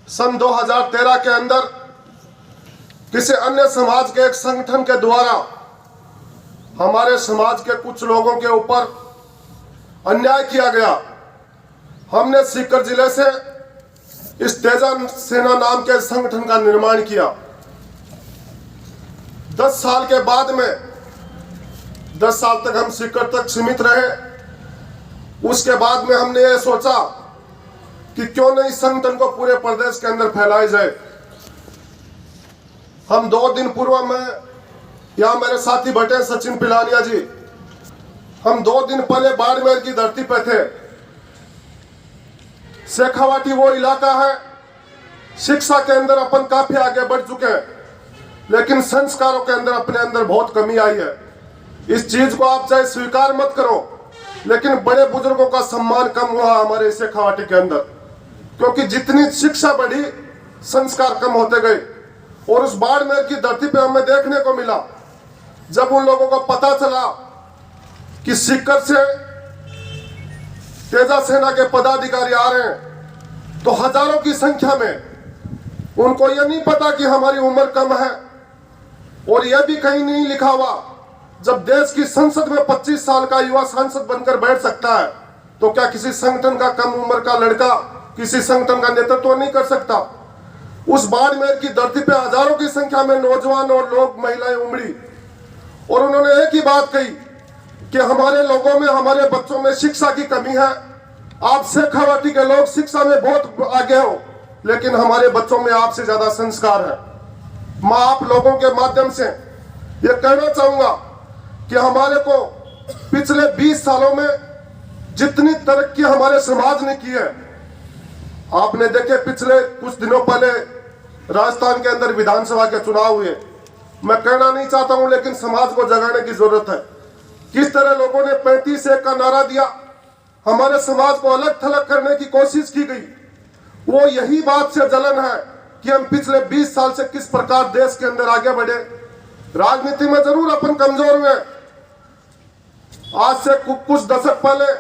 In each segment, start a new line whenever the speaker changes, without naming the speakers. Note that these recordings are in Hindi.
सन 2013 के अंदर किसी अन्य समाज के एक संगठन के द्वारा हमारे समाज के कुछ लोगों के ऊपर अन्याय किया गया। हमने सीकर जिले से इस तेजा सेना नाम के संगठन का निर्माण किया। 10 साल के बाद में 10 साल तक हम सीकर तक सीमित रहे। उसके बाद में हमने ये सोचा कि क्यों नहीं संगठन को पूरे प्रदेश के अंदर फैलाया जाए। हम 2 दिन पूर्व में यहाँ मेरे साथी बैठे सचिन पिलानिया जी, हम 2 दिन पहले बाड़मेर की धरती पे थे। शेखावाटी वो इलाका है, शिक्षा के अंदर अपन काफी आगे बढ़ चुके हैं, लेकिन संस्कारों के अंदर अपने अंदर बहुत कमी आई है। इस चीज को आप चाहे स्वीकार मत करो, लेकिन बड़े बुजुर्गों का सम्मान कम हुआ हमारे शेखावाटी के अंदर, क्योंकि जितनी शिक्षा बढ़ी संस्कार कम होते गए। और उस बाड़मेर की धरती पे हमें देखने को मिला, जब उन लोगों को पता चला कि सीकर से तेजा सेना के पदाधिकारी आ रहे हैं, तो हजारों की संख्या में, उनको यह नहीं पता कि हमारी उम्र कम है, और यह भी कहीं नहीं लिखा हुआ जब देश की संसद में 25 साल का युवा सांसद बनकर बैठ सकता है, तो क्या किसी संगठन का कम उम्र का लड़का किसी संगठन का नेतृत्व नहीं कर सकता। उस बाड़मेर की धरती पे हजारों की संख्या में नौजवान और लोग, महिलाएं उमड़ी, और उन्होंने एक ही बात कही कि हमारे लोगों में, हमारे बच्चों में शिक्षा की कमी है। आप शेखावाटी के लोग शिक्षा में बहुत आगे हो, लेकिन हमारे बच्चों में आपसे ज्यादा संस्कार है। मैं आप लोगों के माध्यम से ये कहना चाहूंगा कि हमारे को पिछले 20 सालों में जितनी तरक्की हमारे समाज ने की है, आपने देखे पिछले कुछ दिनों पहले राजस्थान के अंदर विधानसभा के चुनाव हुए। मैं कहना नहीं चाहता हूं, लेकिन समाज को जगाने की जरूरत है। किस तरह लोगों ने 35-1 का नारा दिया, हमारे समाज को अलग थलग करने की कोशिश की गई। वो यही बात से जलन है कि हम पिछले 20 साल से किस प्रकार देश के अंदर आगे बढ़े। राजनीति में जरूर अपन कमजोर हुए। आज से कुछ दशक पहले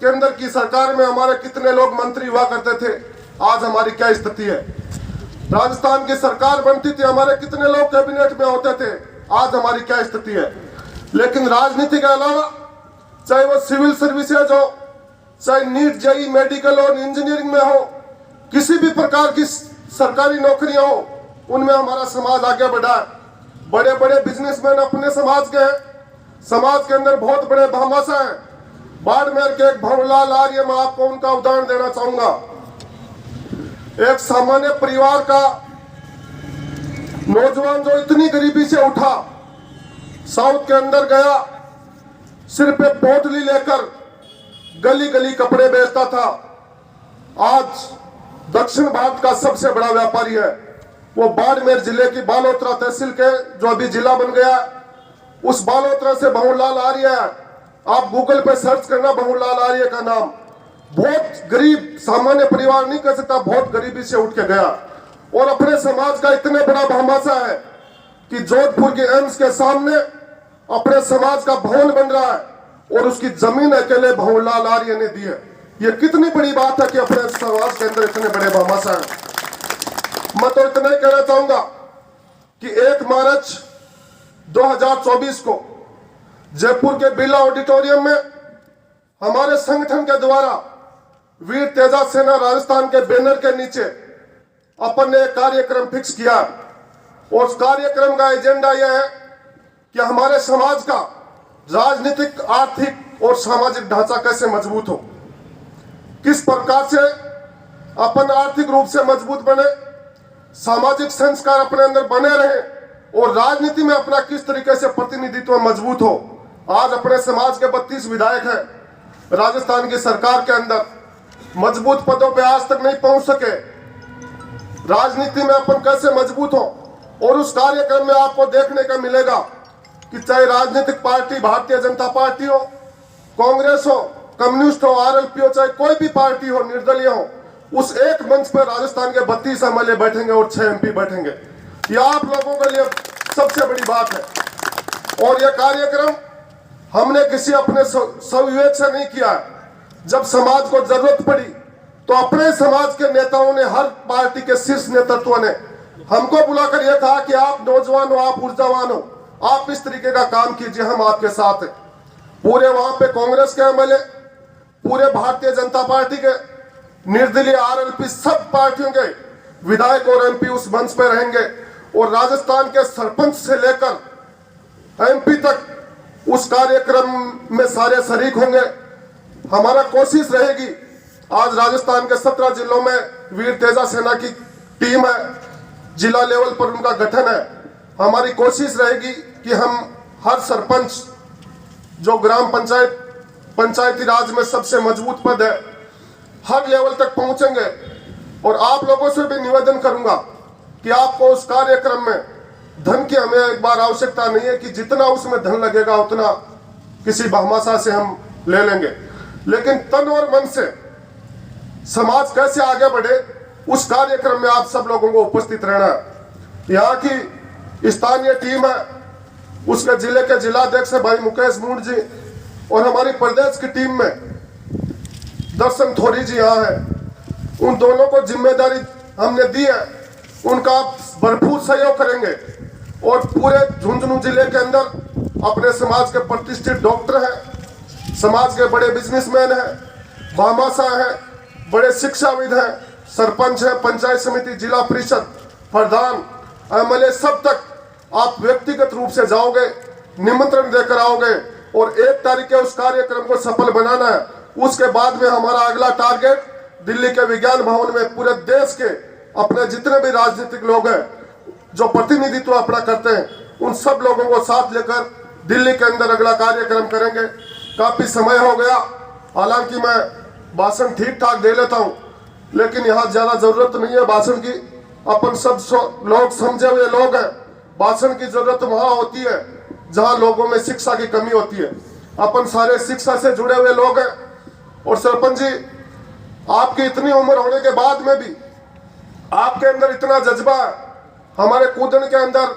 केंद्र की सरकार में हमारे कितने लोग मंत्री हुआ करते थे, आज हमारी क्या स्थिति है। राजस्थान की सरकार बनती थी, हमारे कितने लोग कैबिनेट में होते थे, आज हमारी क्या स्थिति है। लेकिन राजनीति के अलावा, चाहे वो सिविल सर्विसेज हो, चाहे नीट जेई मेडिकल और इंजीनियरिंग में हो, किसी भी प्रकार की सरकारी नौकरियां हो, उनमें हमारा समाज आगे बढ़ा है। बड़े बड़े बिजनेसमैन अपने समाज के हैं, समाज के अंदर बहुत बड़े भामाशा हैं। बाड़मेर के एक भंवरलाल आर्य, मैं आपको उनका उदाहरण देना चाहूंगा। एक सामान्य परिवार का नौजवान जो इतनी गरीबी से उठा, साउथ के अंदर गया, सिर पे पोटली लेकर गली गली कपड़े बेचता था, आज दक्षिण भारत का सबसे बड़ा व्यापारी है। वो बाड़मेर जिले की बालोतरा तहसील के, जो अभी जिला बन गया, उस बालोतरा से भंवरलाल आर्य है। आप गूगल पे सर्च करना भंवरलाल आर्य का नाम। बहुत गरीब, सामान्य परिवार नहीं कह सकता, बहुत गरीबी से उठ के गया, और अपने समाज का इतना बड़ा भामाशा है कि जोधपुर के एम्स के सामने अपने समाज का भवन बन रहा है, और उसकी जमीन अकेले भंवरलाल आर्य ने दी है। ये कितनी बड़ी बात है कि अपने समाज के अंदर इतने बड़े भामाशा है। मैं तो इतना ही कहना चाहूंगा कि 1 मार्च 2024 को जयपुर के बिरला ऑडिटोरियम में हमारे संगठन के द्वारा वीर तेजा सेना राजस्थान के बैनर के नीचे अपन ने एक कार्यक्रम फिक्स किया, और उस कार्यक्रम का एजेंडा यह है कि हमारे समाज का राजनीतिक, आर्थिक और सामाजिक ढांचा कैसे मजबूत हो, किस प्रकार से अपन आर्थिक रूप से मजबूत बने, सामाजिक संस्कार अपने अंदर बने रहे, और राजनीति में अपना किस तरीके से प्रतिनिधित्व मजबूत हो। आज अपने समाज के 32 विधायक हैं राजस्थान की सरकार के अंदर, मजबूत पदों पे आज तक नहीं पहुंच सके। राजनीति में अपन कैसे मजबूत हो, और उस कार्यक्रम में आपको देखने का मिलेगा कि चाहे राजनीतिक पार्टी भारतीय जनता पार्टी हो, कांग्रेस हो, कम्युनिस्ट हो, आरएलपी हो, चाहे कोई भी पार्टी हो, निर्दलीय हो, उस एक मंच पर राजस्थान के 32 एमएलए बैठेंगे और 6 एमपी बैठेंगे। यह आप लोगों के लिए सबसे बड़ी बात है। और यह कार्यक्रम हमने किसी अपने स्वविवेक से नहीं किया है। जब समाज को जरूरत पड़ी तो अपने समाज के नेताओं ने, हर पार्टी के शीर्ष नेतृत्व ने हमको बुलाकर यह कहा कि आप नौजवान हो, आप ऊर्जावान हो, आप इस तरीके का काम कीजिए, हम आपके साथ हैं। पूरे वहां पे कांग्रेस के एमएलए, पूरे भारतीय जनता पार्टी के, निर्दलीय आरएलपी, सब पार्टियों के विधायक और एमपी उस मंच पर रहेंगे और राजस्थान के सरपंच से लेकर एमपी तक उस कार्यक्रम में सारे शरीक होंगे। हमारा कोशिश रहेगी, आज राजस्थान के 17 जिलों में वीर तेजा सेना की टीम है, जिला लेवल पर उनका गठन है। हमारी कोशिश रहेगी कि हम हर सरपंच, जो ग्राम पंचायती राज में सबसे मजबूत पद है, हर लेवल तक पहुंचेंगे। और आप लोगों से भी निवेदन करूंगा कि आपको उस कार्यक्रम में धन की हमें एक बार आवश्यकता नहीं है कि जितना उसमें धन लगेगा उतना किसी भामाशाह से हम ले लेंगे, लेकिन तन और मन से समाज कैसे आगे बढ़े उस कार्यक्रम में आप सब लोगों को उपस्थित रहना है। यहाँ की स्थानीय टीम है, उसके जिले के जिलाध्यक्ष भाई मुकेश मूड जी, और हमारी प्रदेश की टीम में दर्शन थोरी जी यहाँ है। उन दोनों को जिम्मेदारी हमने दी है, उनका आप भरपूर सहयोग करेंगे। और पूरे झुंझुनू जिले के अंदर अपने समाज के प्रतिष्ठित डॉक्टर हैं, समाज के बड़े बिजनेसमैन हैं, भामाशाह हैं, बड़े शिक्षाविद हैं, सरपंच हैं, पंचायत समिति, जिला परिषद प्रधान, एमएलए, सब तक आप व्यक्तिगत रूप से जाओगे, निमंत्रण देकर आओगे और 1 तारीख के उस कार्यक्रम को सफल बनाना है। उसके बाद में हमारा अगला टारगेट दिल्ली के विज्ञान भवन में पूरे देश के अपने जितने भी राजनीतिक लोग हैं जो प्रतिनिधित्व अपना करते हैं, उन सब लोगों को साथ लेकर दिल्ली के अंदर अगला कार्यक्रम करेंगे। काफी समय हो गया, हालांकि मैं भाषण ठीक ठाक दे लेता हूं, लेकिन यहाँ ज्यादा जरूरत नहीं है भाषण की। अपन सब लोग समझे हुए लोग हैं। भाषण की जरूरत वहां होती है जहां लोगों में शिक्षा की कमी होती है। अपन सारे शिक्षा से जुड़े हुए लोग हैं। और सरपंच जी, आपकी इतनी उम्र होने के बाद में भी आपके अंदर इतना जज्बा है। हमारे कूदन के अंदर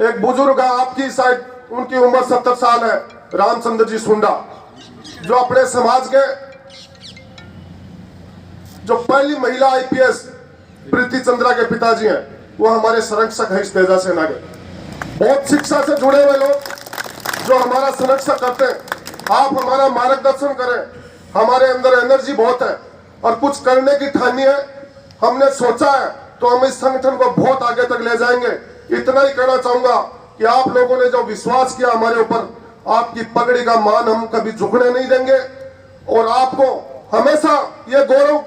एक बुजुर्ग है, आपकी शायद उनकी उम्र 70 साल है, रामचंद्र जी सुंडा, जो अपने समाज के जो पहली महिला आईपीएस प्रीति चंद्रा के पिताजी हैं, वो हमारे संरक्षक हैं इस तेजा सेना के। बहुत शिक्षा से जुड़े हुए लोग जो हमारा संरक्षण करते हैं। आप हमारा मार्गदर्शन करें, हमारे अंदर एनर्जी बहुत है और कुछ करने की ठानी है, हमने सोचा है, तो हम इस संगठन को बहुत आगे तक ले जाएंगे। इतना ही कहना चाहूंगा कि आप लोगों ने जो विश्वास किया हमारे ऊपर, आपकी पगड़ी का मान हम कभी झुकने नहीं देंगे। और आपको हमेशा ये गौरव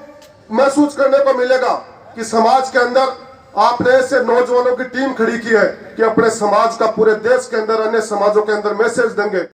महसूस करने को मिलेगा कि समाज के अंदर आपने ऐसे नौजवानों की टीम खड़ी की है कि अपने समाज का पूरे देश के अंदर, अन्य समाजों के अंदर मैसेज देंगे।